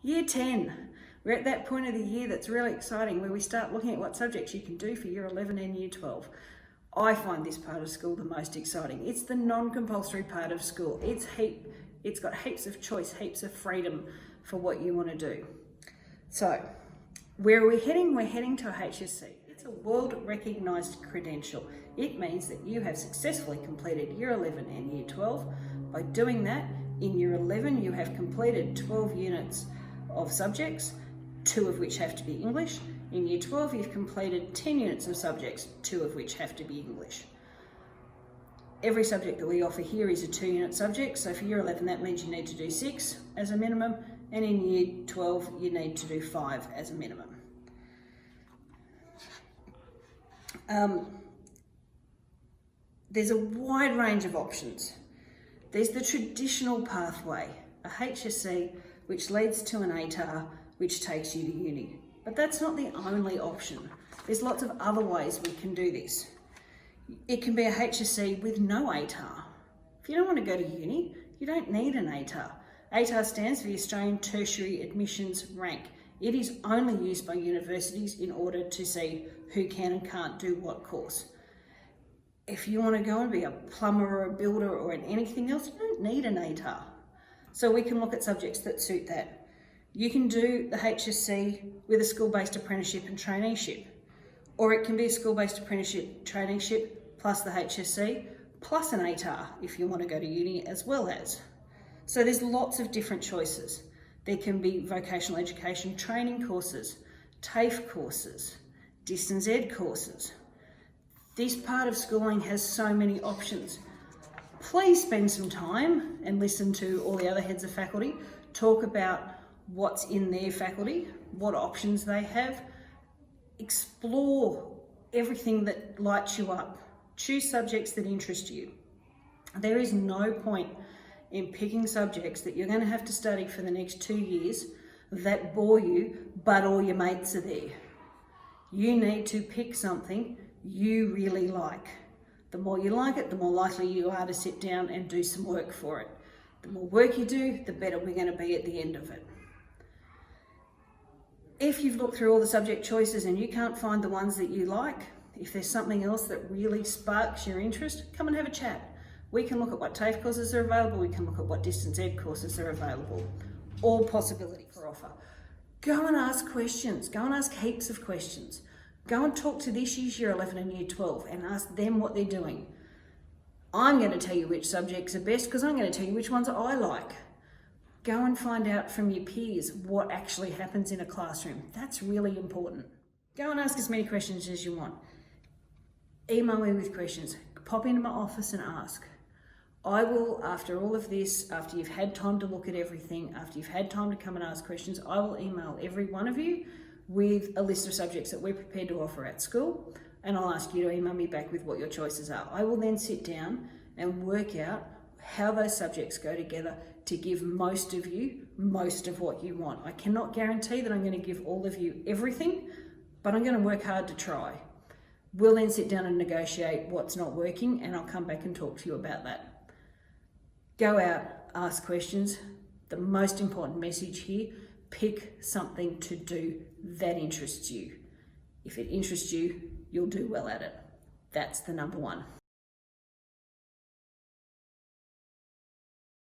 Year 10. We're at that point of the year that's really exciting where we start looking at what subjects you can do for Year 11 and Year 12. I find this part of school the most exciting. It's the non-compulsory part of school. It's got heaps of choice, heaps of freedom for what you want to do. So, where are we heading? We're heading to a HSC. It's a world recognised credential. It means that you have successfully completed Year 11 and Year 12. By doing that, in Year 11 you have completed 12 units of subjects, 2 of which have to be English. In Year 12 you've completed 10 units of subjects, 2 of which have to be English. Every subject that we offer here is a 2-unit subject, so for Year 11 that means you need to do 6 as a minimum, and in Year 12 you need to do 5 as a minimum. There's a wide range of options. There's the traditional pathway, a HSC which leads to an ATAR which takes you to uni. But that's not the only option. There's lots of other ways we can do this. It can be a HSC with no ATAR. If you don't want to go to uni, you don't need an ATAR. ATAR stands for the Australian Tertiary Admissions Rank. It is only used by universities in order to see who can and can't do what course. If you want to go and be a plumber or a builder or anything else, you don't need an ATAR. So we can look at subjects that suit that. You can do the HSC with a school-based apprenticeship and traineeship, or it can be a school-based apprenticeship, traineeship, plus the HSC, plus an ATAR if you want to go to uni as well as. So there's lots of different choices. There can be vocational education training courses, TAFE courses, distance ed courses. This part of schooling has so many options. Please spend some time and listen to all the other heads of faculty talk about what's in their faculty, what options they have. Explore everything that lights you up. Choose subjects that interest you. There is no point in picking subjects that you're going to have to study for the next 2 years that bore you, but all your mates are there. You need to pick something you really like. The more you like it, the more likely you are to sit down and do some work for it. The more work you do, the better we're going to be at the end of it. If you've looked through all the subject choices and you can't find the ones that you like, if there's something else that really sparks your interest, come and have a chat. We can look at what TAFE courses are available, we can look at what distance ed courses are available. All possibilities for offer. Go and ask questions, go and ask heaps of questions. Go and talk to this year's Year 11 and Year 12 and ask them what they're doing. I'm going to tell you which subjects are best because I'm going to tell you which ones I like. Go and find out from your peers what actually happens in a classroom. That's really important. Go and ask as many questions as you want. Email me with questions. Pop into my office and ask. I will, after all of this, after you've had time to look at everything, after you've had time to come and ask questions, I will email every one of you with a list of subjects that we're prepared to offer at school, and I'll ask you to email me back with what your choices are. I will then sit down and work out how those subjects go together to give most of you most of what you want. I cannot guarantee that I'm going to give all of you everything, but I'm going to work hard to try. We'll then sit down and negotiate what's not working, and I'll come back and talk to you about that. Go out, ask questions. The most important message here, pick something to do that interests you. If it interests you, you'll do well at it. That's the number one.